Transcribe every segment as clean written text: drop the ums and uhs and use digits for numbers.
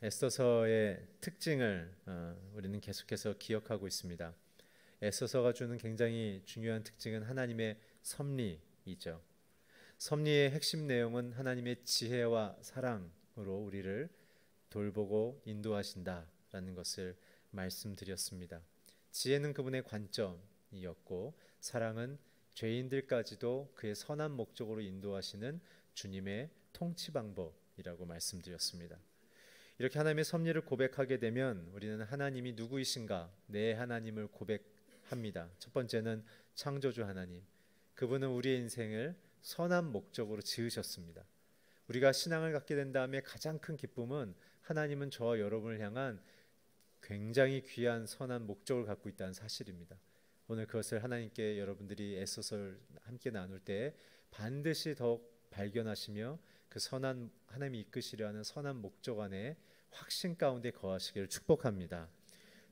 에스더서의 특징을 우리는 계속해서 기억하고 있습니다. 에스더서가 주는 굉장히 중요한 특징은 하나님의 섭리이죠. 섭리의 핵심 내용은 하나님의 지혜와 사랑으로 우리를 돌보고 인도하신다라는 것을 말씀드렸습니다. 지혜는 그분의 관점이었고 사랑은 죄인들까지도 그의 선한 목적으로 인도하시는 주님의 통치 방법이라고 말씀드렸습니다. 이렇게 하나님의 섭리를 고백하게 되면 우리는 하나님이 누구이신가, 내 하나님을 고백합니다. 첫 번째는 창조주 하나님, 그분은 우리의 인생을 선한 목적으로 지으셨습니다. 우리가 신앙을 갖게 된 다음에 가장 큰 기쁨은 하나님은 저와 여러분을 향한 굉장히 귀한 선한 목적을 갖고 있다는 사실입니다. 오늘 그것을 하나님께 여러분들이 애써서 함께 나눌 때 반드시 더욱 발견하시며 그 선한 하나님이 이끄시려 하는 선한 목적 안에 확신 가운데 거하시기를 축복합니다.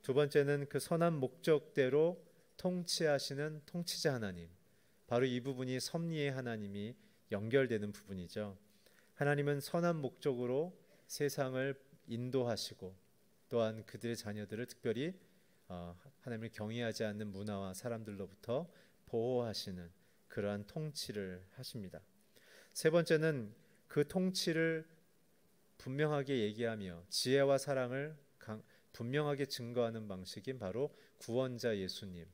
두 번째는 그 선한 목적대로 통치하시는 통치자 하나님, 바로 이 부분이 섭리의 하나님이 연결되는 부분이죠. 하나님은 선한 목적으로 세상을 인도하시고 또한 그들의 자녀들을 특별히 하나님을 경외하지 않는 문화와 사람들로부터 보호하시는 그러한 통치를 하십니다. 세 번째는 그 통치를 분명하게 얘기하며 지혜와 사랑을 분명하게 증거하는 방식인 바로 구원자 예수님,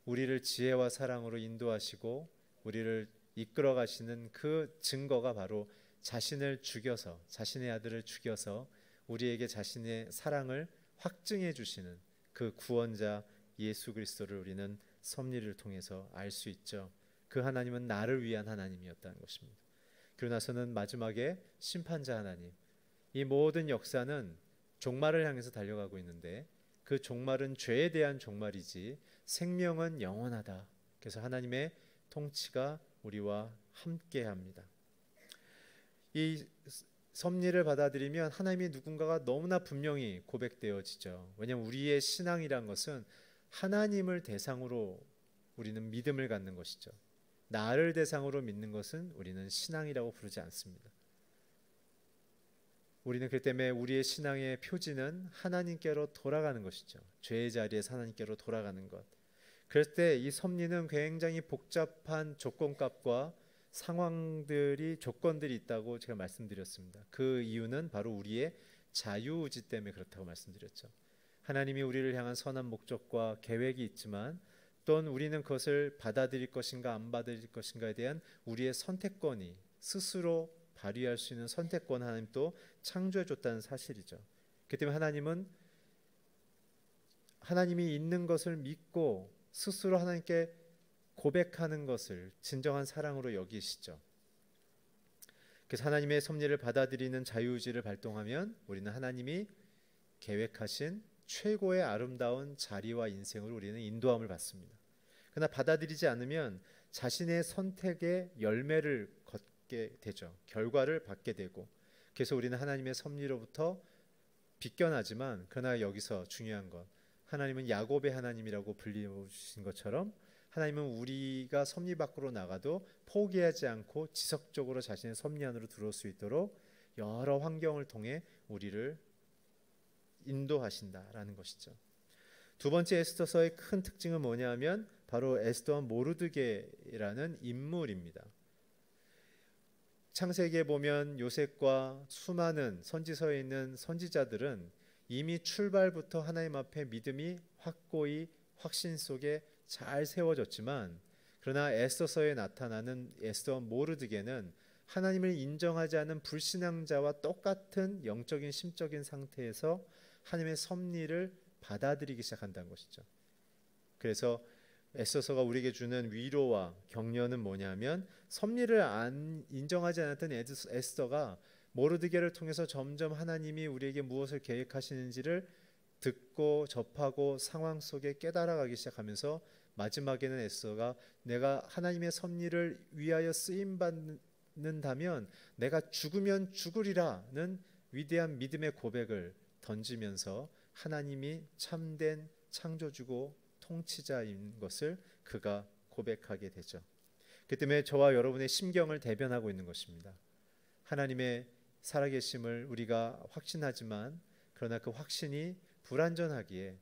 우리를 지혜와 사랑으로 인도하시고 우리를 이끌어 가시는 그 증거가 바로 자신을 죽여서, 자신의 아들을 죽여서 우리에게 자신의 사랑을 확증해 주시는 그 구원자 예수 그리스도를 우리는 섭리를 통해서 알 수 있죠. 그 하나님은 나를 위한 하나님이었다는 것입니다. 그러고 나서는 마지막에 심판자 하나님, 이 모든 역사는 종말을 향해서 달려가고 있는데 그 종말은 죄에 대한 종말이지 생명은 영원하다. 그래서 하나님의 통치가 우리와 함께합니다. 이 섭리를 받아들이면 하나님의 누군가가 너무나 분명히 고백되어지죠. 왜냐하면 우리의 신앙이란 것은 하나님을 대상으로 우리는 믿음을 갖는 것이죠. 나를 대상으로 믿는 것은 우리는 신앙이라고 부르지 않습니다. 우리는 그 때문에 우리의 신앙의 표지는 하나님께로 돌아가는 것이죠. 죄의 자리에서 하나님께로 돌아가는 것. 그럴 때 이 섭리는 굉장히 복잡한 조건값과 조건들이 있다고 제가 말씀드렸습니다. 그 이유는 바로 우리의 자유의지 때문에 그렇다고 말씀드렸죠. 하나님이 우리를 향한 선한 목적과 계획이 있지만 또는 우리는 그것을 받아들일 것인가 안 받아들일 것인가에 대한 우리의 선택권이 스스로 발휘할 수 있는 선택권 하나님 또 창조해 줬다는 사실이죠. 그렇기 때문에 하나님은 하나님이 있는 것을 믿고 스스로 하나님께 고백하는 것을 진정한 사랑으로 여기시죠. 그래서 하나님의 섭리를 받아들이는 자유의지를 발동하면 우리는 하나님이 계획하신 최고의 아름다운 자리와 인생으로 우리는 인도함을 받습니다. 그러나 받아들이지 않으면 자신의 선택의 열매를 걷게 되죠. 결과를 받게 되고, 그래서 우리는 하나님의 섭리로부터 비껴나지만 그러나 여기서 중요한 것, 하나님은 야곱의 하나님이라고 불리신 것처럼 하나님은 우리가 섭리 밖으로 나가도 포기하지 않고 지속적으로 자신의 섭리 안으로 들어올 수 있도록 여러 환경을 통해 우리를 인도하신다라는 것이죠. 두 번째 에스더서의 큰 특징은 뭐냐면 바로 에스더와 모르드게라는 인물입니다. 창세기에 보면 요셉과 수많은 선지서에 있는 선지자들은 이미 출발부터 하나님 앞에 믿음이 확고히 확신 속에 잘 세워졌지만 그러나 에스더서에 나타나는 에스더와 모르드게는 하나님을 인정하지 않은 불신앙자와 똑같은 영적인 심적인 상태에서 하나님의 섭리를 받아들이기 시작한다는 것이죠. 그래서 에스더서가 우리에게 주는 위로와 격려는 뭐냐면 섭리를 인정하지 않았던 에스더가 모르드게를 통해서 점점 하나님이 우리에게 무엇을 계획하시는지를 듣고 접하고 상황 속에 깨달아가기 시작하면서 마지막에는 에스더가 내가 하나님의 섭리를 위하여 쓰임받는다면 내가 죽으면 죽으리라는 위대한 믿음의 고백을 던지면서 하나님이 참된 창조주고 통치자인 것을 그가 고백하게 되죠. 그 때문에 저와 여러분의 심경을 대변하고 있는 것입니다. 하나님의 살아계심을 우리가 확신하지만 그러나 그 확신이 불완전하기에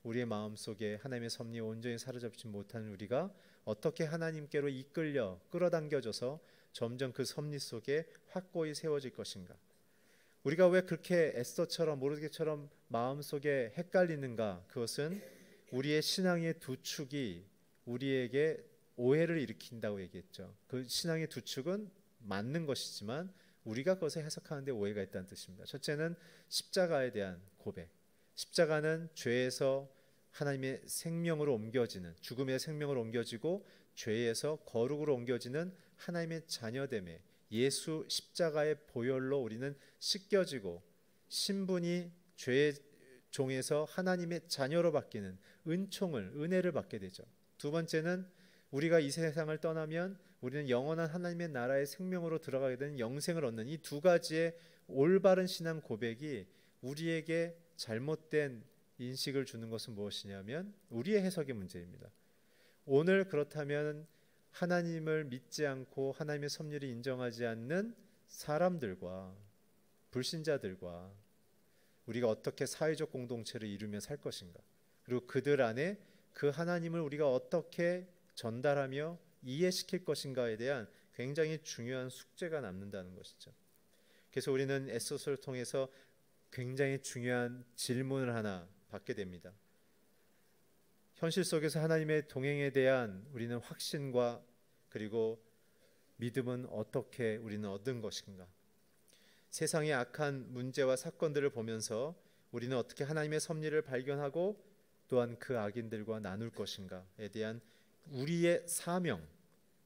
우리의 마음속에 하나님의 섭리에 온전히 사로잡지 못하는 우리가 어떻게 하나님께로 이끌려 끌어당겨져서 점점 그 섭리 속에 확고히 세워질 것인가? 우리가 왜 그렇게 에스더처럼 모르드게처럼 마음속에 헷갈리는가? 그것은 우리의 신앙의 두 축이 우리에게 오해를 일으킨다고 얘기했죠. 그 신앙의 두 축은 맞는 것이지만 우리가 그것을 해석하는데 오해가 있다는 뜻입니다. 첫째는 십자가에 대한 고백. 십자가는 죄에서 하나님의 생명으로 옮겨지는, 죽음의 생명으로 옮겨지고 죄에서 거룩으로 옮겨지는 하나님의 자녀됨에 예수 십자가의 보혈로 우리는 씻겨지고 신분이 죄의 종에서 하나님의 자녀로 바뀌는 은혜를 받게 되죠. 두 번째는 우리가 이 세상을 떠나면 우리는 영원한 하나님의 나라의 생명으로 들어가게 되는 영생을 얻는 이 두 가지의 올바른 신앙 고백이 우리에게 잘못된 인식을 주는 것은 무엇이냐면 우리의 해석의 문제입니다. 오늘 그렇다면 하나님을 믿지 않고 하나님의 섭리를 인정하지 않는 사람들과 불신자들과 우리가 어떻게 사회적 공동체를 이루며 살 것인가, 그리고 그들 안에 그 하나님을 우리가 어떻게 전달하며 이해시킬 것인가에 대한 굉장히 중요한 숙제가 남는다는 것이죠. 그래서 우리는 에스더서를 통해서 굉장히 중요한 질문을 하나 받게 됩니다. 현실 속에서 하나님의 동행에 대한 우리는 확신과 그리고 믿음은 어떻게 우리는 얻은 것인가? 세상의 악한 문제와 사건들을 보면서 우리는 어떻게 하나님의 섭리를 발견하고 또한 그 악인들과 나눌 것인가에 대한 우리의 사명,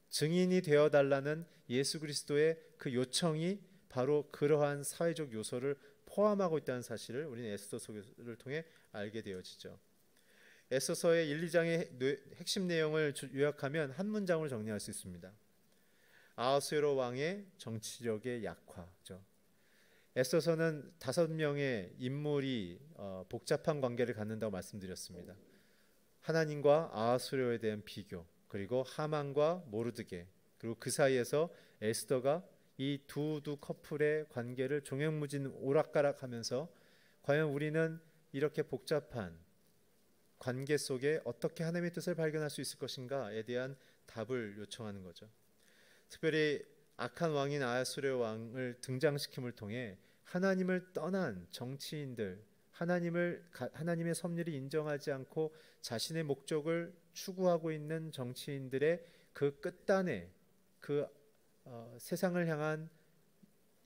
증인이 되어달라는 예수 그리스도의 그 요청이 바로 그러한 사회적 요소를 포함하고 있다는 사실을 우리는 에스더서를 통해 알게 되어지죠. 에스더서의 1, 2장의 핵심 내용을 요약하면 한 문장으로 정리할 수 있습니다. 아하수에로 왕의 정치력의 약화죠. 에스더서는 5명의 인물이 복잡한 관계를 갖는다고 말씀드렸습니다. 하나님과 아하수에로에 대한 비교, 그리고 하만과 모르드게, 그리고 그 사이에서 에스더가 이 두 커플의 관계를 종횡무진 오락가락하면서 과연 우리는 이렇게 복잡한 관계 속에 어떻게 하나님의 뜻을 발견할 수 있을 것인가에 대한 답을 요청하는 거죠. 특별히 악한 왕인 아하수에로 왕을 등장시킴을 통해 하나님을 떠난 정치인들, 하나님의 섭리를 인정하지 않고 자신의 목적을 추구하고 있는 정치인들의 그 끝단에 그 세상을 향한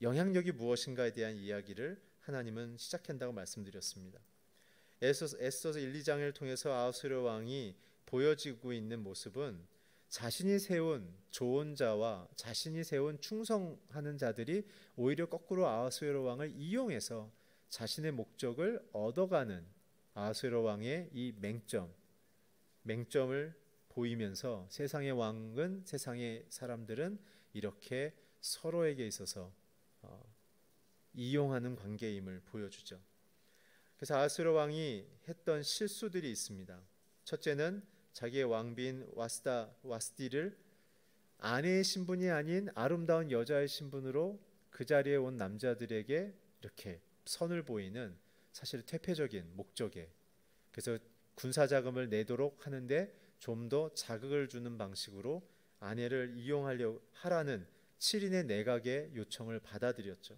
영향력이 무엇인가에 대한 이야기를 하나님은 시작한다고 말씀드렸습니다. 에스더서 1, 2장을 통해서 아하수에로 왕이 보여지고 있는 모습은 자신이 세운 조언자와 자신이 세운 충성하는 자들이 오히려 거꾸로 아하수에로 왕을 이용해서 자신의 목적을 얻어가는 아하수에로 왕의 이 맹점을 보이면서 세상의 왕은, 세상의 사람들은 이렇게 서로에게 있어서 이용하는 관계임을 보여주죠. 그래서 아하수에로 왕이 했던 실수들이 있습니다. 첫째는 자기의 왕비인 와스디를 아내의 신분이 아닌 아름다운 여자의 신분으로 그 자리에 온 남자들에게 이렇게 선을 보이는 사실 퇴폐적인 목적에, 그래서 군사자금을 내도록 하는데 좀 더 자극을 주는 방식으로 아내를 이용하려 하라는 7인의 내각의 요청을 받아들였죠.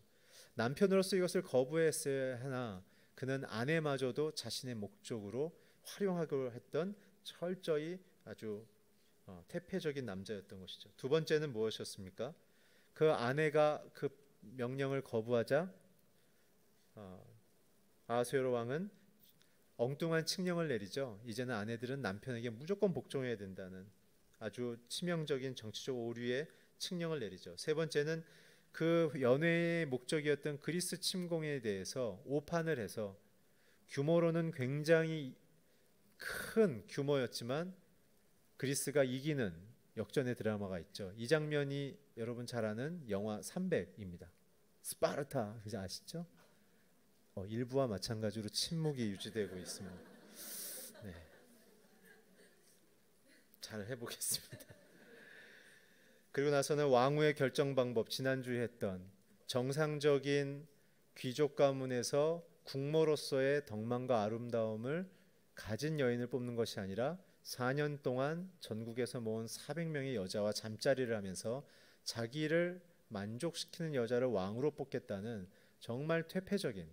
남편으로서 이것을 거부했어야 하나 그는 아내마저도 자신의 목적으로 활용하기로 했던 철저히 아주 퇴폐적인 남자였던 것이죠. 두 번째는 무엇이었습니까? 그 아내가 그 명령을 거부하자 아하수에로 왕은 엉뚱한 칙령을 내리죠. 이제는 아내들은 남편에게 무조건 복종해야 된다는 아주 치명적인 정치적 오류의 칙령을 내리죠. 세 번째는 그 연회의 목적이었던 그리스 침공에 대해서 오판을 해서 규모로는 굉장히 큰 규모였지만 그리스가 이기는 역전의 드라마가 있죠. 이 장면이 여러분 잘 아는 영화 300입니다. 스파르타, 그죠? 아시죠? 일부와 마찬가지로 침묵이 유지되고 있습니다. 네. 잘 해보겠습니다. 그리고 나서는 왕후의 결정 방법, 지난주에 했던 정상적인 귀족 가문에서 국모로서의 덕망과 아름다움을 가진 여인을 뽑는 것이 아니라 4년 동안 전국에서 모은 400명의 여자와 잠자리를 하면서 자기를 만족시키는 여자를 왕으로 뽑겠다는 정말 퇴폐적인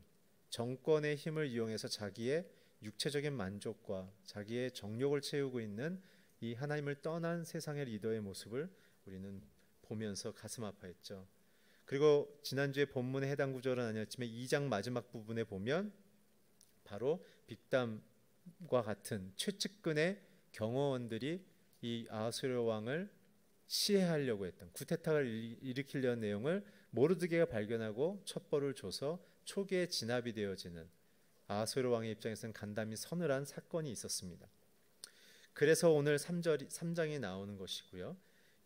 정권의 힘을 이용해서 자기의 육체적인 만족과 자기의 정욕을 채우고 있는 이 하나님을 떠난 세상의 리더의 모습을 우리는 보면서 가슴 아파했죠. 그리고 지난주에 본문에 해당 구절은 아니었지만 2장 마지막 부분에 보면 바로 빅담과 같은 최측근의 경호원들이 이 아하수에로 왕을 시해하려고 했던 구테타를 일으키려는 내용을 모르드게가 발견하고 첩보를 줘서 초기에 진압이 되어지는 아하수에로 왕의 입장에서는 간담이 서늘한 사건이 있었습니다. 그래서 오늘 3장이 나오는 것이고요.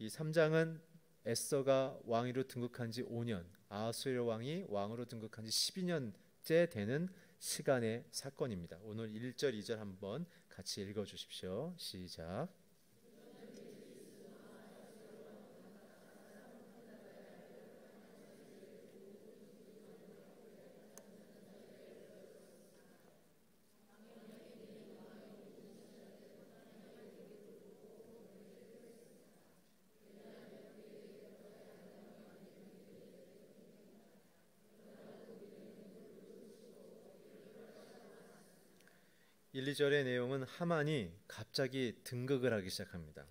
이 3장은 에스더가 왕위로 등극한 지 5년, 아하수에로 왕이 왕으로 등극한 지 12년째 되는 시간의 사건입니다. 오늘 1절, 2절 한번 같이 읽어주십시오. 시작. 1, 2절의 내용은 하만이 갑자기 등극을 하기 시작합니다.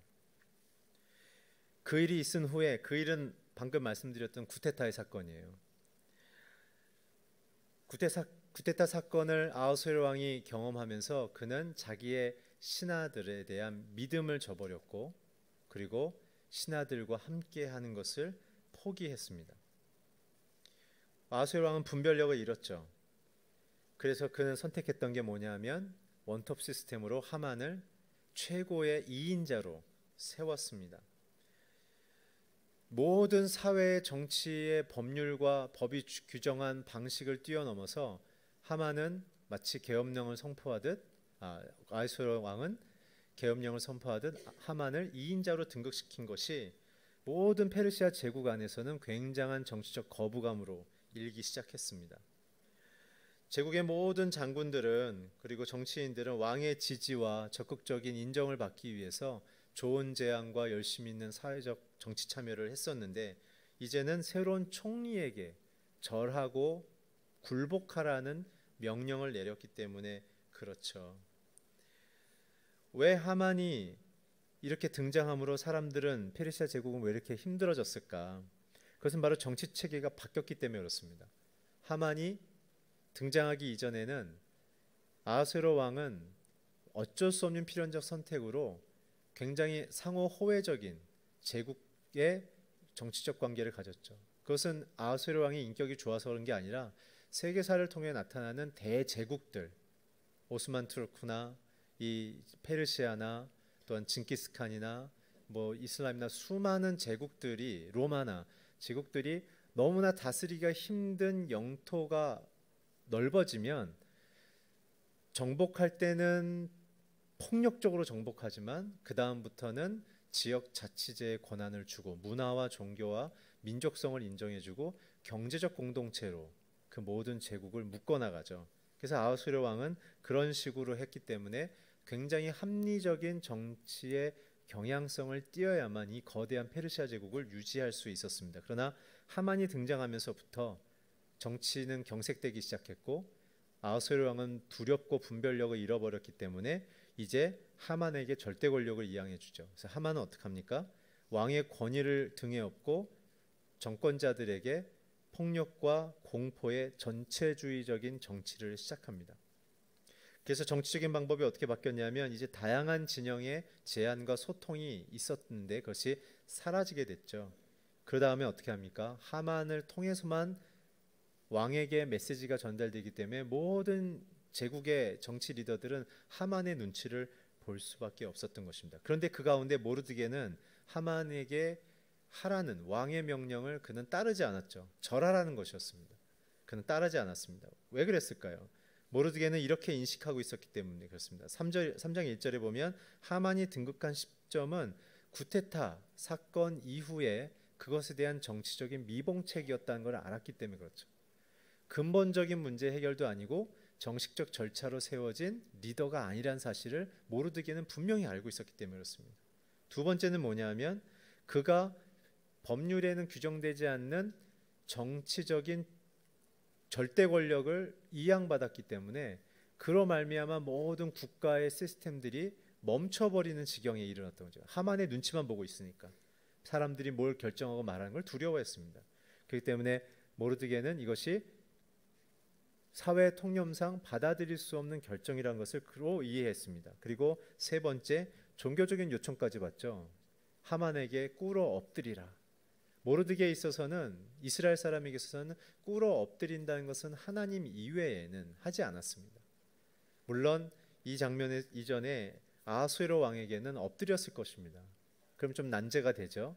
그 일이 있은 후에, 그 일은 방금 말씀드렸던 구테타의 사건이에요. 구테타 사건을 아하수에로 왕이 경험하면서 그는 자기의 신하들에 대한 믿음을 저버렸고, 그리고 신하들과 함께하는 것을 포기했습니다. 아하수에로 왕은 분별력을 잃었죠. 그래서 그는 선택했던 게 뭐냐면 원톱 시스템으로 하만을 최고의 2인자로 세웠습니다. 모든 사회의 정치의 법률과 법이 규정한 방식을 뛰어넘어서 하만은 마치 계엄령을 선포하듯 아하수에로 왕은 계엄령을 선포하듯 하만을 2인자로 등극시킨 것이 모든 페르시아 제국 안에서는 굉장한 정치적 거부감으로 일기 시작했습니다. 제국의 모든 장군들은 그리고 정치인들은 왕의 지지와 적극적인 인정을 받기 위해서 좋은 제안과 열심히 있는 사회적 정치 참여를 했었는데 이제는 새로운 총리에게 절하고 굴복하라는 명령을 내렸기 때문에 그렇죠. 왜 하만이 이렇게 등장함으로 사람들은 페르시아 제국은 왜 이렇게 힘들어졌을까? 그것은 바로 정치 체계가 바뀌었기 때문에 그렇습니다. 하만이 등장하기 이전에는 아하수에로 왕은 어쩔 수 없는 필연적 선택으로 굉장히 상호 호혜적인 제국의 정치적 관계를 가졌죠. 그것은 아하수에로 왕의 인격이 좋아서 그런 게 아니라 세계사를 통해 나타나는 대제국들, 오스만 투르크나 이 페르시아나 또한 징기스칸이나 이슬람이나 수많은 제국들이 로마나 제국들이 너무나 다스리기가 힘든 영토가 넓어지면 정복할 때는 폭력적으로 정복하지만 그 다음부터는 지역 자치제의 권한을 주고 문화와 종교와 민족성을 인정해주고 경제적 공동체로 그 모든 제국을 묶어나가죠. 그래서 아하수에로 왕은 그런 식으로 했기 때문에 굉장히 합리적인 정치의 경향성을 띄어야만 이 거대한 페르시아 제국을 유지할 수 있었습니다. 그러나 하만이 등장하면서부터 정치는 경색되기 시작했고 아하수에로 왕은 두렵고 분별력을 잃어버렸기 때문에 이제 하만에게 절대 권력을 이양해 주죠. 그래서 하만은 어떻게 합니까? 왕의 권위를 등에 업고 정권자들에게 폭력과 공포의 전체주의적인 정치를 시작합니다. 그래서 정치적인 방법이 어떻게 바뀌었냐면 이제 다양한 진영의 제안과 소통이 있었는데 그것이 사라지게 됐죠. 그 다음에 어떻게 합니까? 하만을 통해서만 왕에게 메시지가 전달되기 때문에 모든 제국의 정치 리더들은 하만의 눈치를 볼 수밖에 없었던 것입니다. 그런데 그 가운데 모르드게는 하만에게 하라는 왕의 명령을 그는 따르지 않았죠. 절하라는 것이었습니다. 그는 따르지 않았습니다. 왜 그랬을까요? 모르드게는 이렇게 인식하고 있었기 때문에 그렇습니다. 3장 1절에 보면 하만이 등극한 시점은 구테타 사건 이후에 그것에 대한 정치적인 미봉책이었다는 걸 알았기 때문에 그렇죠. 근본적인 문제 해결도 아니고 정식적 절차로 세워진 리더가 아니란 사실을 모르드게는 분명히 알고 있었기 때문에 그렇습니다. 두 번째는 뭐냐면 그가 법률에는 규정되지 않는 정치적인 절대 권력을 이양받았기 때문에 그로 말미암아 모든 국가의 시스템들이 멈춰버리는 지경에 이르렀던 거죠. 하만의 눈치만 보고 있으니까 사람들이 뭘 결정하고 말하는 걸 두려워했습니다. 그렇기 때문에 모르드게는 이것이 사회 통념상 받아들일 수 없는 결정이라는 것을 그로 이해했습니다. 그리고 세 번째, 종교적인 요청까지 받죠. 하만에게 꿇어 엎드리라. 모르드게에 있어서는, 이스라엘 사람에게 있어서는 꿇어 엎드린다는 것은 하나님 이외에는 하지 않았습니다. 물론 이 장면의 이전에 아하수에로 왕에게는 엎드렸을 것입니다. 그럼 좀 난제가 되죠.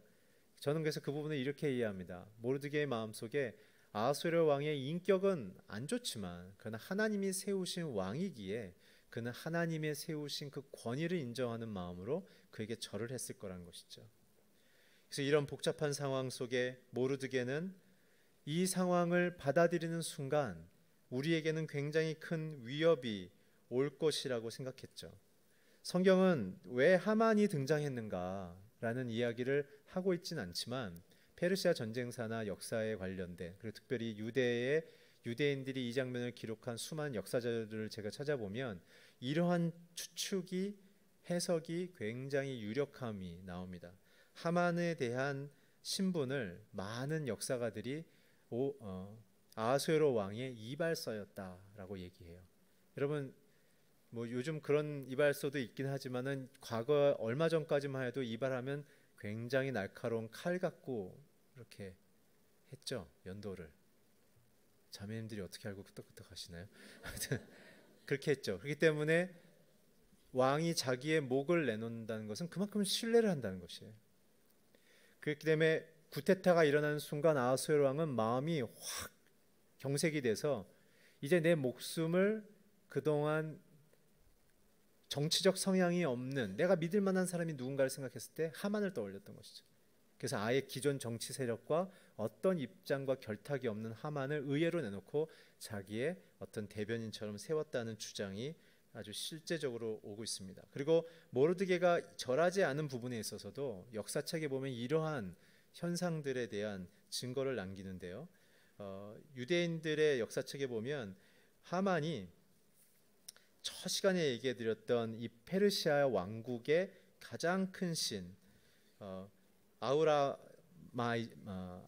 저는 그래서 그 부분을 이렇게 이해합니다. 모르드게의 마음속에 아하수에로 왕의 인격은 안 좋지만 그는 하나님이 세우신 왕이기에 그는 하나님의 세우신 그 권위를 인정하는 마음으로 그에게 절을 했을 거라는 것이죠. 그래서 이런 복잡한 상황 속에 모르드게는 이 상황을 받아들이는 순간 우리에게는 굉장히 큰 위협이 올 것이라고 생각했죠. 성경은 왜 하만이 등장했는가라는 이야기를 하고 있지는 않지만 페르시아 전쟁사나 역사에 관련된, 그리고 특별히 유대인들이 이 장면을 기록한 수많은 역사자들을 제가 찾아보면 이러한 추측이, 해석이 굉장히 유력함이 나옵니다. 하만에 대한 신분을 많은 역사가들이 아하수에로 왕의 이발서였다라고 얘기해요. 여러분, 뭐 요즘 그런 이발소도 있긴 하지만은 과거 얼마 전까지만 해도 이발하면 굉장히 날카로운 칼 갖고 이렇게 했죠. 연도를. 자매님들이 어떻게 알고 끄떡끄떡 하시나요? 그렇게 했죠. 그렇기 때문에 왕이 자기의 목을 내놓는다는 것은 그만큼 신뢰를 한다는 것이에요. 그렇기 때문에 구테타가 일어나는 순간 아하수에로 왕은 마음이 확 경색이 돼서 이제 내 목숨을 그동안 정치적 성향이 없는, 내가 믿을 만한 사람이 누군가를 생각했을 때 하만을 떠올렸던 것이죠. 그래서 아예 기존 정치 세력과 어떤 입장과 결탁이 없는 하만을 의외로 내놓고 자기의 어떤 대변인처럼 세웠다는 주장이 아주 실제적으로 오고 있습니다. 그리고 모르드게가 절하지 않은 부분에 있어서도 역사책에 보면 이러한 현상들에 대한 증거를 남기는데요. 유대인들의 역사책에 보면 하만이 첫 시간에 얘기해드렸던 이 페르시아 왕국의 가장 큰 신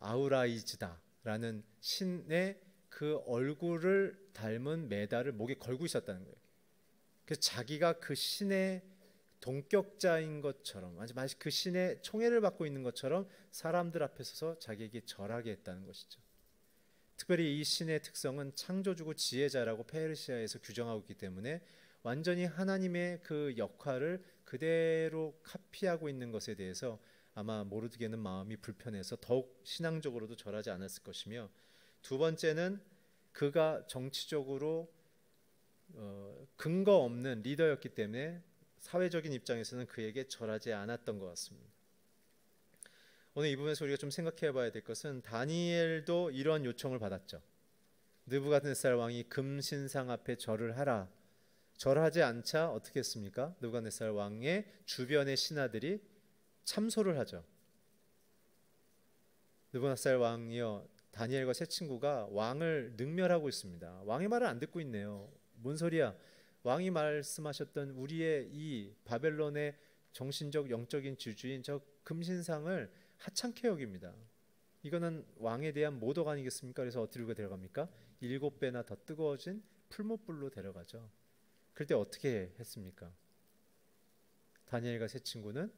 아우라이즈다라는 신의 그 얼굴을 닮은 메달을 목에 걸고 있었다는 거예요. 그래서 자기가 그 신의 동격자인 것처럼, 마치 그 신의 총애를 받고 있는 것처럼 사람들 앞에 서서 자기에게 절하게 했다는 것이죠. 특별히 이 신의 특성은 창조주고 지혜자라고 페르시아에서 규정하고 있기 때문에 완전히 하나님의 그 역할을 그대로 카피하고 있는 것에 대해서 아마 모르드게는 마음이 불편해서 더욱 신앙적으로도 절하지 않았을 것이며, 두 번째는 그가 정치적으로 근거 없는 리더였기 때문에 사회적인 입장에서는 그에게 절하지 않았던 것 같습니다. 오늘 이 부분에서 우리가 좀 생각해 봐야 될 것은 다니엘도 이러한 요청을 받았죠. 느부갓네살 왕이 금신상 앞에 절을 하라. 절하지 않자 어떻게 했습니까? 느부갓네살 왕의 주변의 신하들이 참소를 하죠. 느부갓네살 왕이요, 다니엘과 세 친구가 왕을 능멸하고 있습니다. 왕의 말을 안 듣고 있네요. 뭔 소리야? 왕이 말씀하셨던 우리의 이 바벨론의 정신적 영적인 주주인 저 금신상을 하찮게 여깁니다. 이거는 왕에 대한 모독 아니겠습니까? 그래서 어디로 데려갑니까? 7배나 더 뜨거워진 풀무불로 데려가죠. 그럴 때 어떻게 했습니까? 다니엘과 세 친구는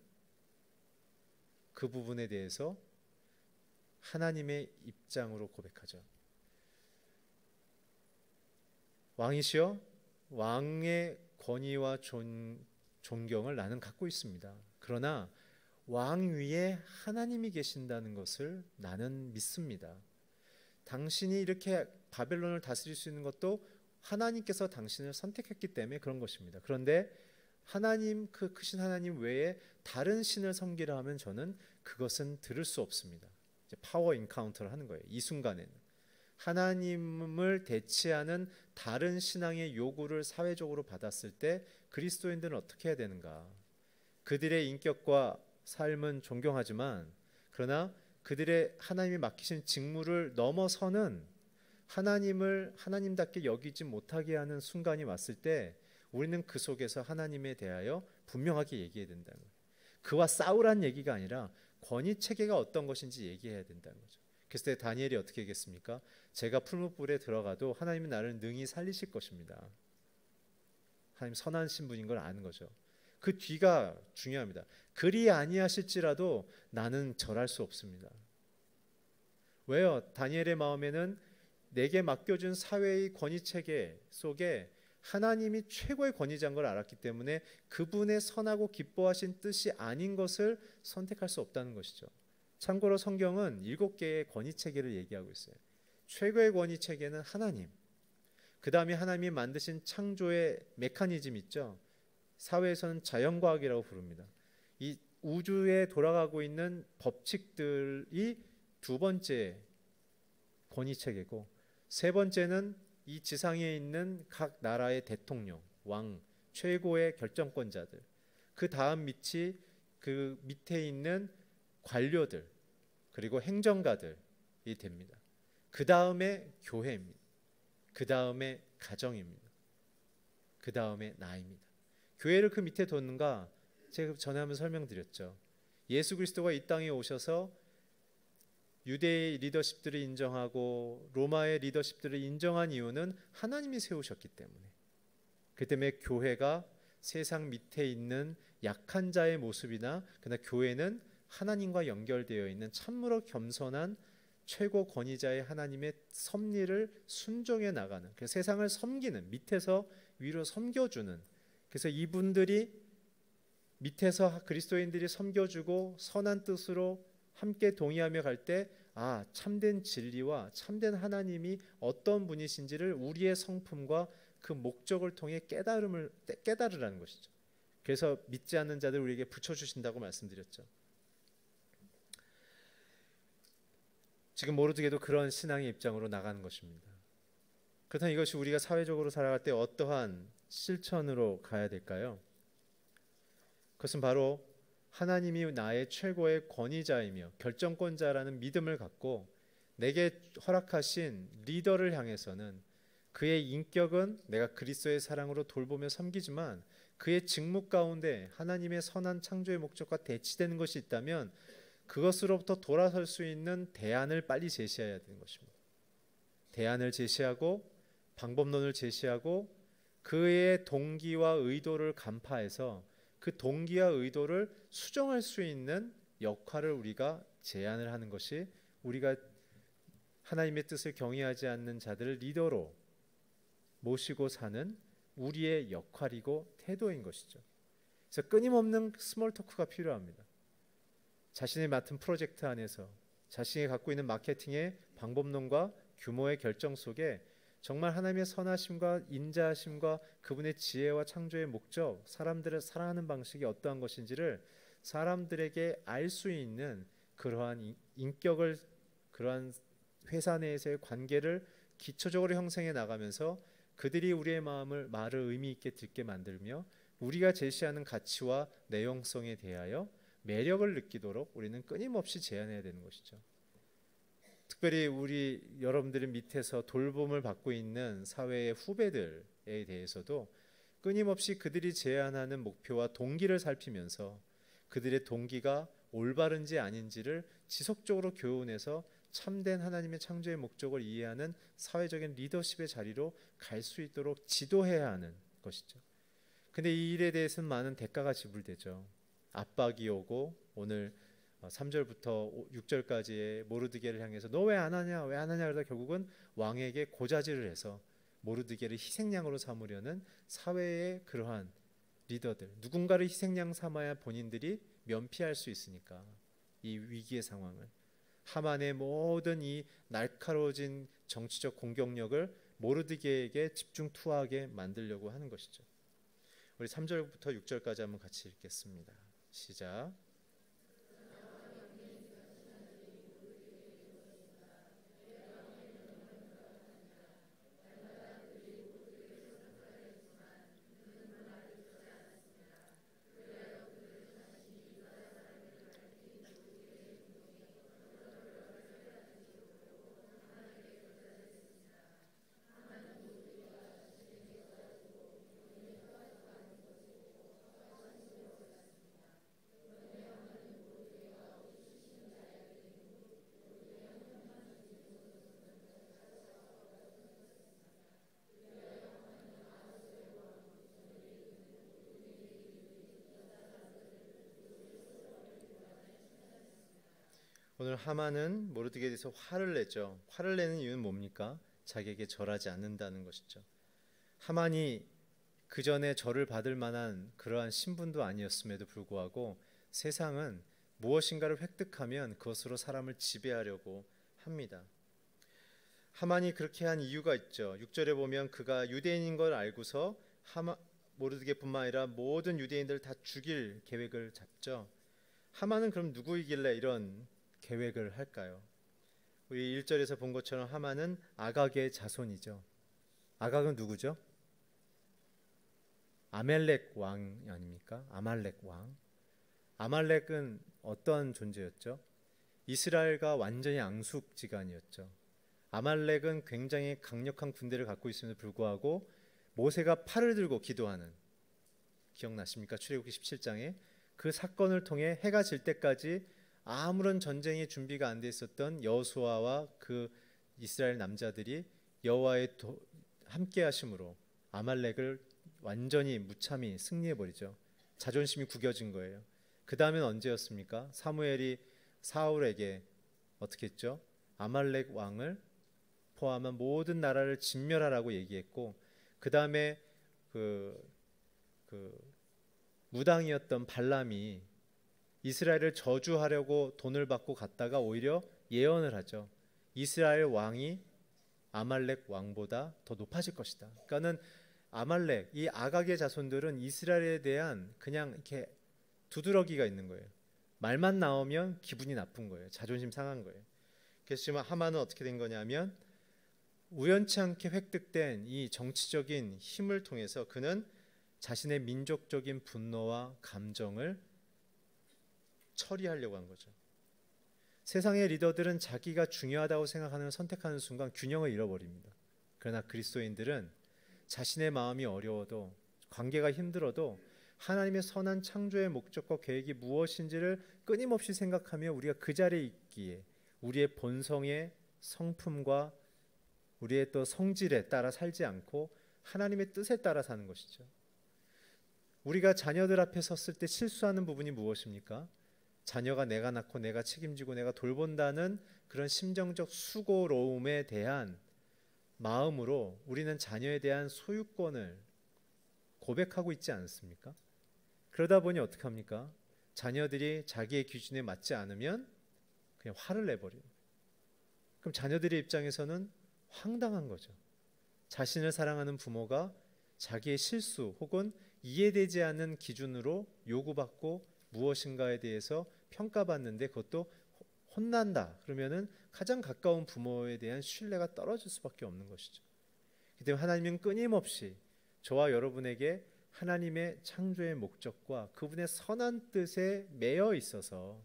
그 부분에 대해서 하나님의 입장으로 고백하죠. 왕이시여, 왕의 권위와 존경을 나는 갖고 있습니다. 그러나 왕 위에 하나님이 계신다는 것을 나는 믿습니다. 당신이 이렇게 바벨론을 다스릴 수 있는 것도 하나님께서 당신을 선택했기 때문에 그런 것입니다. 그런데 하나님, 그 크신 하나님 외에 다른 신을 섬기라 하면 저는 그것은 들을 수 없습니다. 이제 파워 인카운터를 하는 거예요. 이 순간에는 하나님을 대체하는 다른 신앙의 요구를 사회적으로 받았을 때 그리스도인들은 어떻게 해야 되는가? 그들의 인격과 삶은 존경하지만 그러나 그들의 하나님이 맡기신 직무를 넘어서는 하나님을 하나님답게 여기지 못하게 하는 순간이 왔을 때 우리는 그 속에서 하나님에 대하여 분명하게 얘기해야 된다는 거예요. 그와 싸우란 얘기가 아니라 권위 체계가 어떤 것인지 얘기해야 된다는 거죠. 그랬을 때 다니엘이 어떻게 얘기했습니까? 제가 풀무불에 들어가도 하나님은 나를 능히 살리실 것입니다. 하나님 선하신 분인 걸 아는 거죠. 그 뒤가 중요합니다. 그리 아니하실지라도 나는 절할 수 없습니다. 왜요? 다니엘의 마음에는 내게 맡겨준 사회의 권위체계 속에 하나님이 최고의 권위자인 걸 알았기 때문에 그분의 선하고 기뻐하신 뜻이 아닌 것을 선택할 수 없다는 것이죠. 참고로 성경은 7개의 권위체계를 얘기하고 있어요. 최고의 권위체계는 하나님, 그 다음에 하나님이 만드신 창조의 메커니즘 있죠. 사회에서는 자연과학이라고 부릅니다. 이 우주에 돌아가고 있는 법칙들이 두 번째 권위체계고, 세 번째는 이 지상에 있는 각 나라의 대통령, 왕, 최고의 결정권자들, 그 다음 밑이 그 밑에 있는 관료들, 그리고 행정가들이 됩니다. 그 다음에 교회입니다. 그 다음에 가정입니다. 그 다음에 나입니다. 교회를 그 밑에 뒀는가? 제가 전에 한번 설명드렸죠. 예수 그리스도가 이 땅에 오셔서 유대의 리더십들을 인정하고 로마의 리더십들을 인정한 이유는 하나님이 세우셨기 때문에, 그 때문에 교회가 세상 밑에 있는 약한 자의 모습이나 그러나 교회는 하나님과 연결되어 있는 참으로 겸손한 최고 권위자의 하나님의 섭리를 순종해 나가는, 그래서 세상을 섬기는, 밑에서 위로 섬겨주는, 그래서 이분들이 밑에서 그리스도인들이 섬겨주고 선한 뜻으로 함께 동의하며 갈 때 참된 진리와 참된 하나님이 어떤 분이신지를 우리의 성품과 그 목적을 통해 깨달으라는 것이죠. 그래서 믿지 않는 자들 우리에게 붙여주신다고 말씀드렸죠. 지금 모르드게도 그런 신앙의 입장으로 나가는 것입니다. 그렇다면 이것이 우리가 사회적으로 살아갈 때 어떠한 실천으로 가야 될까요? 그것은 바로 하나님이 나의 최고의 권위자이며 결정권자라는 믿음을 갖고 내게 허락하신 리더를 향해서는 그의 인격은 내가 그리스도의 사랑으로 돌보며 섬기지만 그의 직무 가운데 하나님의 선한 창조의 목적과 대치되는 것이 있다면 그것으로부터 돌아설 수 있는 대안을 빨리 제시해야 되는 것입니다. 대안을 제시하고 방법론을 제시하고 그의 동기와 의도를 간파해서 그 동기와 의도를 수정할 수 있는 역할을 우리가 제안을 하는 것이 우리가 하나님의 뜻을 경외하지 않는 자들을 리더로 모시고 사는 우리의 역할이고 태도인 것이죠. 그래서 끊임없는 스몰 토크가 필요합니다. 자신이 맡은 프로젝트 안에서 자신이 갖고 있는 마케팅의 방법론과 규모의 결정 속에 정말 하나님의 선하심과 인자하심과 그분의 지혜와 창조의 목적, 사람들을 사랑하는 방식이 어떠한 것인지를 사람들에게 알 수 있는 그러한 인격을, 그러한 회사 내에서의 관계를 기초적으로 형성해 나가면서 그들이 우리의 말을 의미 있게 듣게 만들며 우리가 제시하는 가치와 내용성에 대하여 매력을 느끼도록 우리는 끊임없이 제안해야 되는 것이죠. 특별히 우리 여러분들의 밑에서 돌봄을 받고 있는 사회의 후배들에 대해서도 끊임없이 그들이 제안하는 목표와 동기를 살피면서 그들의 동기가 올바른지 아닌지를 지속적으로 교훈해서 참된 하나님의 창조의 목적을 이해하는 사회적인 리더십의 자리로 갈 수 있도록 지도해야 하는 것이죠. 근데 이 일에 대해서는 많은 대가가 지불되죠. 압박이 오고 오늘 3절부터 6절까지의 모르드게를 향해서 너 왜 안 하냐 왜 안 하냐 그러다 결국은 왕에게 고자질을 해서 모르드게를 희생양으로 삼으려는 사회의 그러한 리더들, 누군가를 희생양 삼아야 본인들이 면피할 수 있으니까 이 위기의 상황을, 하만의 모든 이 날카로워진 정치적 공격력을 모르드게에게 집중 투하하게 만들려고 하는 것이죠. 우리 3절부터 6절까지 한번 같이 읽겠습니다. 시작. 오늘 하만은 모르드게에 대해서 화를 내죠. 화를 내는 이유는 뭡니까? 자기에게 절하지 않는다는 것이죠. 하만이 그 전에 절을 받을 만한 그러한 신분도 아니었음에도 불구하고 세상은 무엇인가를 획득하면 그것으로 사람을 지배하려고 합니다. 하만이 그렇게 한 이유가 있죠. 6절에 보면 그가 유대인인 걸 알고서 모르드게뿐만 아니라 모든 유대인들 다 죽일 계획을 잡죠. 하만은 그럼 누구이길래 이런 계획을 할까요? 우리 1절에서 본 것처럼 하만은 아각의 자손이죠. 아각은 누구죠? 아멜렉 왕 아닙니까? 아말렉 왕. 아말렉은 어떤 존재였죠? 이스라엘과 완전히 앙숙지간이었죠. 아말렉은 굉장히 강력한 군대를 갖고 있음에도 불구하고 모세가 팔을 들고 기도하는, 기억나십니까? 출애굽기 17장에 그 사건을 통해 해가 질 때까지 아무런 전쟁의 준비가 안 돼 있었던 여호수아와 그 이스라엘 남자들이 여호와의 함께 하심으로 아말렉을 완전히 무참히 승리해 버리죠. 자존심이 구겨진 거예요. 그 다음엔 언제였습니까? 사무엘이 사울에게 어떻게 했죠? 아말렉 왕을 포함한 모든 나라를 진멸하라고 얘기했고, 그 다음에 그 무당이었던 발람이 이스라엘을 저주하려고 돈을 받고 갔다가 오히려 예언을 하죠. 이스라엘 왕이 아말렉 왕보다 더 높아질 것이다. 그러니까는 아말렉, 이 아각의 자손들은 이스라엘에 대한 그냥 이렇게 두드러기가 있는 거예요. 말만 나오면 기분이 나쁜 거예요. 자존심 상한 거예요. 그래서 지금 하만은 어떻게 된 거냐면 우연치 않게 획득된 이 정치적인 힘을 통해서 그는 자신의 민족적인 분노와 감정을 처리하려고 한 거죠. 세상의 리더들은 자기가 중요하다고 생각하는 걸 선택하는 순간 균형을 잃어버립니다. 그러나 그리스도인들은 자신의 마음이 어려워도, 관계가 힘들어도 하나님의 선한 창조의 목적과 계획이 무엇인지를 끊임없이 생각하며 우리가 그 자리에 있기에 우리의 본성의 성품과 우리의 또 성질에 따라 살지 않고 하나님의 뜻에 따라 사는 것이죠. 우리가 자녀들 앞에 섰을 때 실수하는 부분이 무엇입니까? 자녀가 내가 낳고 내가 책임지고 내가 돌본다는 그런 심정적 수고로움에 대한 마음으로 우리는 자녀에 대한 소유권을 고백하고 있지 않습니까? 그러다 보니 어떻게 합니까? 자녀들이 자기의 기준에 맞지 않으면 그냥 화를 내버려요. 그럼 자녀들의 입장에서는 황당한 거죠. 자신을 사랑하는 부모가 자기의 실수 혹은 이해되지 않는 기준으로 요구받고 무엇인가에 대해서 평가받는데 그것도 혼난다. 그러면은 가장 가까운 부모에 대한 신뢰가 떨어질 수밖에 없는 것이죠. 그렇기 때문에 하나님은 끊임없이 저와 여러분에게 하나님의 창조의 목적과 그분의 선한 뜻에 매여 있어서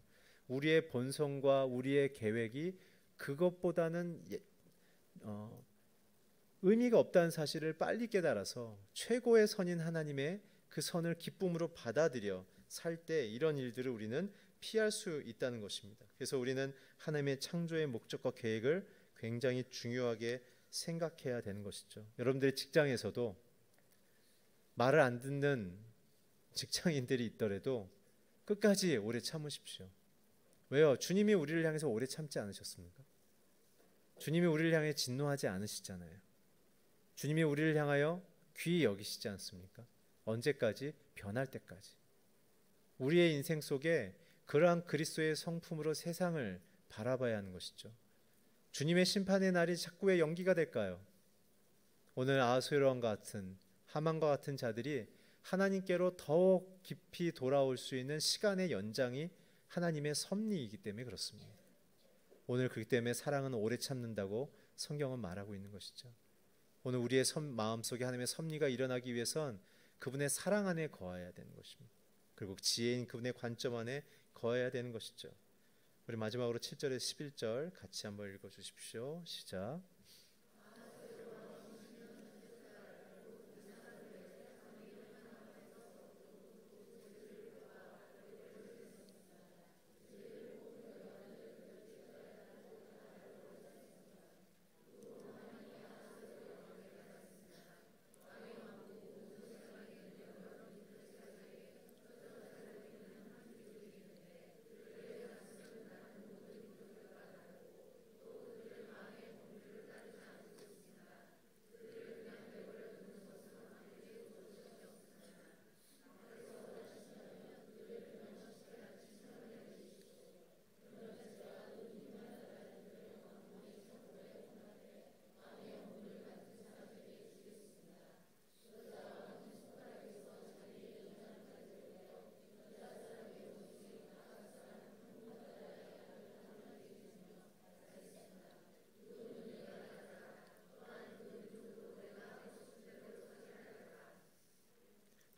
우리의 본성과 우리의 계획이 그것보다는 의미가 없다는 사실을 빨리 깨달아서 최고의 선인 하나님의 그 선을 기쁨으로 받아들여 살 때 이런 일들을 우리는 피할 수 있다는 것입니다. 그래서 우리는 하나님의 창조의 목적과 계획을 굉장히 중요하게 생각해야 되는 것이죠. 여러분들의 직장에서도 말을 안 듣는 직장인들이 있더라도 끝까지 오래 참으십시오. 왜요? 주님이 우리를 향해서 오래 참지 않으셨습니까? 주님이 우리를 향해 진노하지 않으시잖아요. 주님이 우리를 향하여 귀히 여기시지 않습니까? 언제까지? 변할 때까지. 우리의 인생 속에 그러한 그리스도의 성품으로 세상을 바라봐야 하는 것이죠. 주님의 심판의 날이 자꾸 왜 연기가 될까요? 오늘 아하수에로왕과 같은 하만과 같은 자들이 하나님께로 더욱 깊이 돌아올 수 있는 시간의 연장이 하나님의 섭리이기 때문에 그렇습니다. 오늘 그렇기 때문에 사랑은 오래 참는다고 성경은 말하고 있는 것이죠. 오늘 우리의 마음속에 하나님의 섭리가 일어나기 위해선 그분의 사랑 안에 거해야 되는 것입니다. 그리고 지혜인 그분의 관점 안에 거해야 되는 것이죠. 우리 마지막으로 7절에서 11절 같이 한번 읽어주십시오. 시작.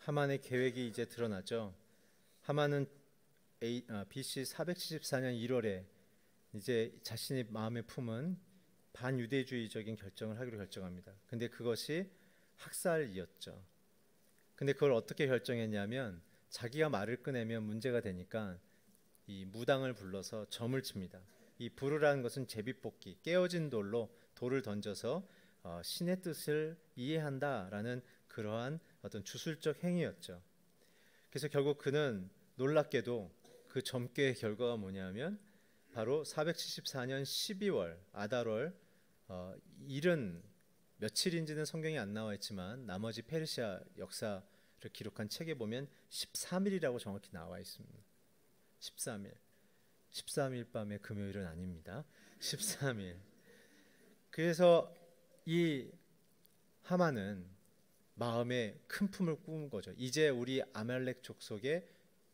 하만의 계획이 이제 드러나죠. 하만은 BC 474년 1월에 이제 자신의 마음에 품은 반유대주의적인 결정을 하기로 결정합니다. 근데 그것이 학살이었죠. 근데 그걸 어떻게 결정했냐면 자기가 말을 꺼내면 문제가 되니까 이 무당을 불러서 점을 칩니다. 이 부르라는 것은 제비뽑기, 깨어진 돌을 던져서 신의 뜻을 이해한다라는 그러한 어떤 주술적 행위였죠. 그래서 결국 그는 놀랍게도 그 점괘의 결과가 뭐냐면 바로 474년 12월 아달월 일은 며칠인지는 성경에 안 나와 있지만 나머지 페르시아 역사를 기록한 책에 보면 13일이라고 정확히 나와 있습니다. 13일 밤에 금요일은 아닙니다. 13일. 그래서 이 하만은 마음에 큰 품을 꾸은 거죠. 이제 우리 아말렉 족속의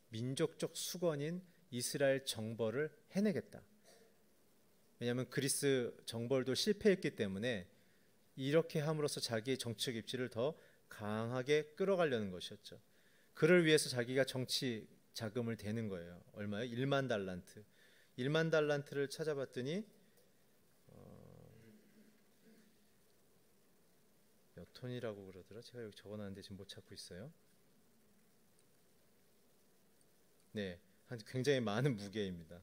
민족적 수건인 이스라엘 정벌을 해내겠다. 왜냐하면 그리스 정벌도 실패했기 때문에 이렇게 함으로써 자기의 정치적 입지를 더 강하게 끌어가려는 것이었죠. 그를 위해서 자기가 정치 자금을 대는 거예요. 얼마요? 1만 달란트. 1만 달란트를 찾아봤더니 몇 톤이라고 그러더라? 제가 여기 적어놨는데 지금 못 찾고 있어요. 네, 굉장히 많은 무게입니다.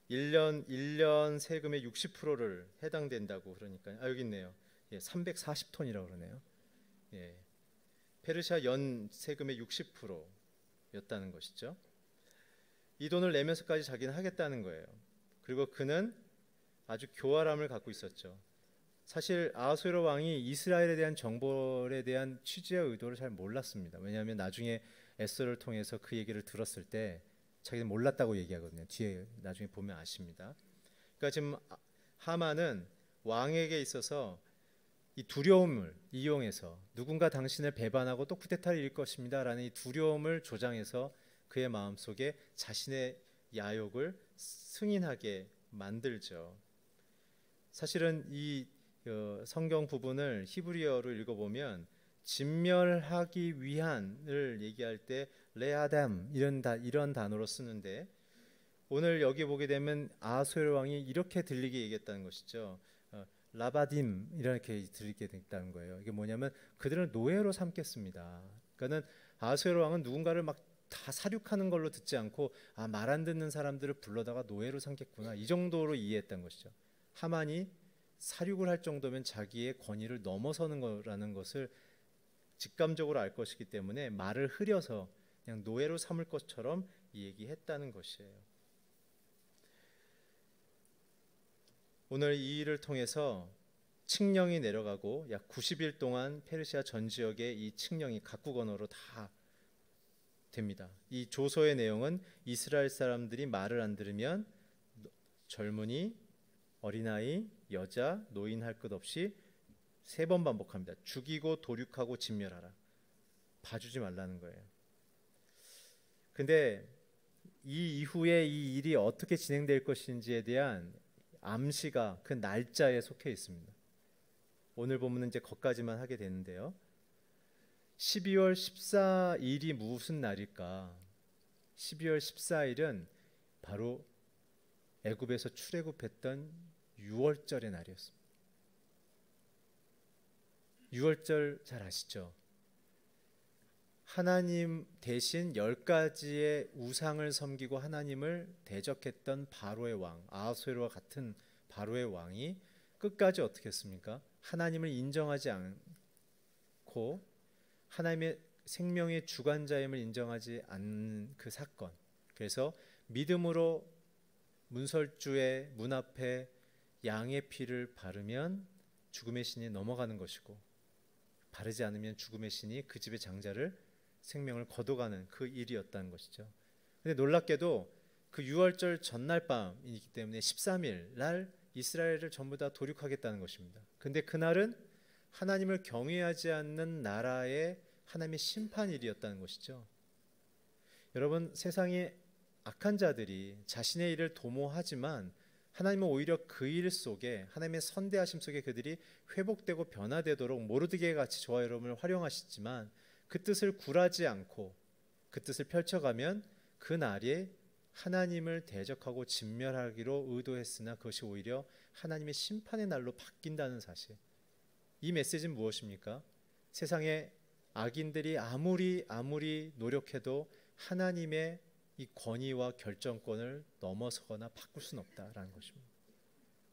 1년 세금의 60%를 해당된다고 그러니까 여기 있네요. 예, 340톤이라고 그러네요. 예, 페르시아 연 세금의 60%였다는 것이죠. 이 돈을 내면서까지 자기는 하겠다는 거예요. 그리고 그는 아주 교활함을 갖고 있었죠. 사실 아하수에로 왕이 이스라엘에 대한 정벌에 대한 취지와 의도를 잘 몰랐습니다. 왜냐하면 나중에 에스더를 통해서 그 얘기를 들었을 때 자기는 몰랐다고 얘기하거든요. 뒤에 나중에 보면 아십니다. 그러니까 지금 하만은 왕에게 있어서 이 두려움을 이용해서 누군가 당신을 배반하고 또 쿠데타를 일으킬 것입니다 라는 이 두려움을 조장해서 그의 마음속에 자신의 야욕을 승인하게 만들죠. 사실은 이 성경 부분을 히브리어로 읽어보면 진멸하기 위한을 얘기할 때 레아담 이런 단어로 쓰는데 오늘 여기 보게 되면 아하수에로 왕이 이렇게 들리게 얘기했다는 것이죠. 라바딤 이렇게 들리게 됐다는 거예요. 이게 뭐냐면 그들은 노예로 삼겠습니다. 그러니까는 아하수에로 왕은 누군가를 막 다 사륙하는 걸로 듣지 않고 말 안 듣는 사람들을 불러다가 노예로 삼겠구나 이 정도로 이해했던 것이죠. 하만이 사륙을 할 정도면 자기의 권위를 넘어서는 거라는 것을 직감적으로 알 것이기 때문에 말을 흐려서 그냥 노예로 삼을 것처럼 얘기했다는 것이에요. 오늘 이 일을 통해서 칙령이 내려가고 약 90일 동안 페르시아 전 지역에 이 칙령이 각국 언어로 다 됩니다. 이 조서의 내용은 이스라엘 사람들이 말을 안 들으면 젊은이, 어린아이, 여자, 노인 할 것 없이 3번 반복합니다. 죽이고 도륙하고 진멸하라. 봐주지 말라는 거예요. 근데 이 이후에 이 일이 어떻게 진행될 것인지에 대한 암시가 그 날짜에 속해 있습니다. 오늘 보면 이제 거기까지만 하게 되는데요. 12월 14일이 무슨 날일까? 12월 14일은 바로 애굽에서 출애굽했던 유월절의 날이었습니다. 유월절 잘 아시죠? 하나님 대신 10가지의 우상을 섬기고 하나님을 대적했던 바로의 왕, 아하수에로와 같은 바로의 왕이 끝까지 어떻게 했습니까? 하나님을 인정하지 않고 하나님의 생명의 주관자임을 인정하지 않는 그 사건. 그래서 믿음으로 문설주의 문 앞에 양의 피를 바르면 죽음의 신이 넘어가는 것이고 바르지 않으면 죽음의 신이 그 집의 장자를 생명을 거둬가는 그 일이었다는 것이죠. 근데 놀랍게도 그 6월절 전날 밤이기 때문에 13일 날 이스라엘을 전부 다 도륙하겠다는 것입니다. 근데 그날은 하나님을 경외하지 않는 나라의 하나님의 심판일이었다는 것이죠. 여러분, 세상에 악한 자들이 자신의 일을 도모하지만 하나님은 오히려 그 일 속에 하나님의 선대하심 속에 그들이 회복되고 변화되도록 모르드게 같이 저와 여러분을 활용하시지만 그 뜻을 굴하지 않고 그 뜻을 펼쳐가면 그 날에 하나님을 대적하고 진멸하기로 의도했으나 그것이 오히려 하나님의 심판의 날로 바뀐다는 사실. 이 메시지는 무엇입니까? 세상에 악인들이 아무리 노력해도 하나님의 이 권위와 결정권을 넘어서거나 바꿀 수는 없다라는 것입니다.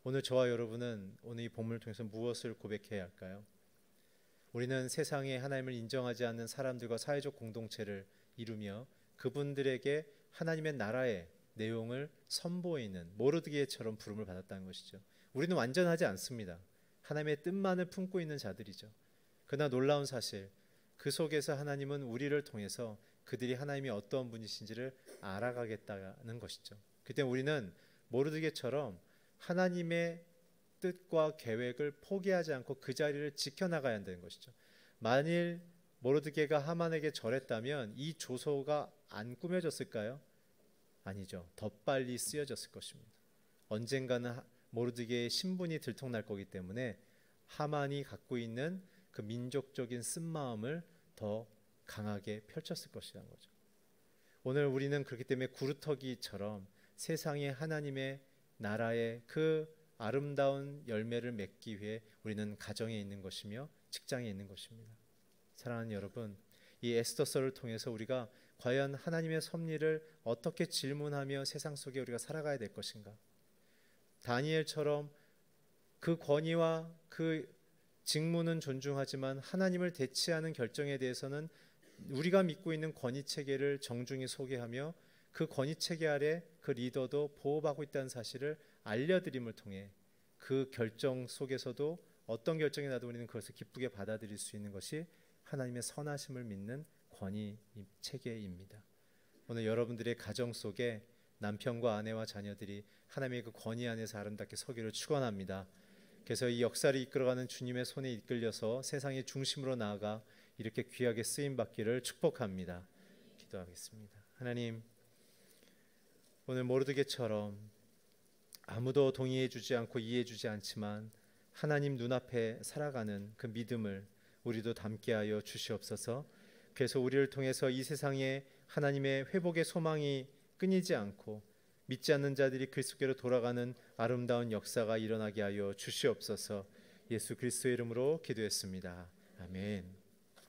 오늘 저와 여러분은 오늘 이 본문을 통해서 무엇을 고백해야 할까요? 우리는 세상에 하나님을 인정하지 않는 사람들과 사회적 공동체를 이루며 그분들에게 하나님의 나라의 내용을 선보이는 모르드게처럼 부름을 받았다는 것이죠. 우리는 완전하지 않습니다. 하나님의 뜻만을 품고 있는 자들이죠. 그러나 놀라운 사실, 그 속에서 하나님은 우리를 통해서 그들이 하나님이 어떤 분이신지를 알아가겠다는 것이죠. 그때 우리는 모르드게처럼 하나님의 뜻과 계획을 포기하지 않고 그 자리를 지켜나가야 한다는 것이죠. 만일 모르드게가 하만에게 절했다면 이 조소가 안 꾸며졌을까요? 아니죠. 더 빨리 쓰여졌을 것입니다. 언젠가는 모르드게의 신분이 들통날 거기 때문에 하만이 갖고 있는 그 민족적인 쓴마음을 더 강하게 펼쳤을 것이라는 거죠. 오늘 우리는 그렇기 때문에 구루터기처럼 세상에 하나님의 나라의 그 아름다운 열매를 맺기 위해 우리는 가정에 있는 것이며 직장에 있는 것입니다. 사랑하는 여러분, 이 에스더서를 통해서 우리가 과연 하나님의 섭리를 어떻게 질문하며 세상 속에 우리가 살아가야 될 것인가? 다니엘처럼 그 권위와 그 직무는 존중하지만 하나님을 대치하는 결정에 대해서는 우리가 믿고 있는 권위 체계를 정중히 소개하며 그 권위 체계 아래 그 리더도 보호받고 있다는 사실을 알려드림을 통해 그 결정 속에서도 어떤 결정이 나도 우리는 그것을 기쁘게 받아들일 수 있는 것이 하나님의 선하심을 믿는 권위 체계입니다. 오늘 여러분들의 가정 속에 남편과 아내와 자녀들이 하나님의 그 권위 안에서 아름답게 서기를 축원합니다. 그래서 이 역사를 이끌어가는 주님의 손에 이끌려서 세상의 중심으로 나아가 이렇게 귀하게 쓰임 받기를 축복합니다. 기도하겠습니다. 하나님, 오늘 모르드게처럼 아무도 동의해 주지 않고 이해해 주지 않지만 하나님 눈앞에 살아가는 그 믿음을 우리도 담게 하여 주시옵소서. 그래서 우리를 통해서 이 세상에 하나님의 회복의 소망이 끊이지 않고 믿지 않는 자들이 그리스도께로 돌아가는 아름다운 역사가 일어나게 하여 주시옵소서. 예수 그리스도의 이름으로 기도했습니다. 아멘.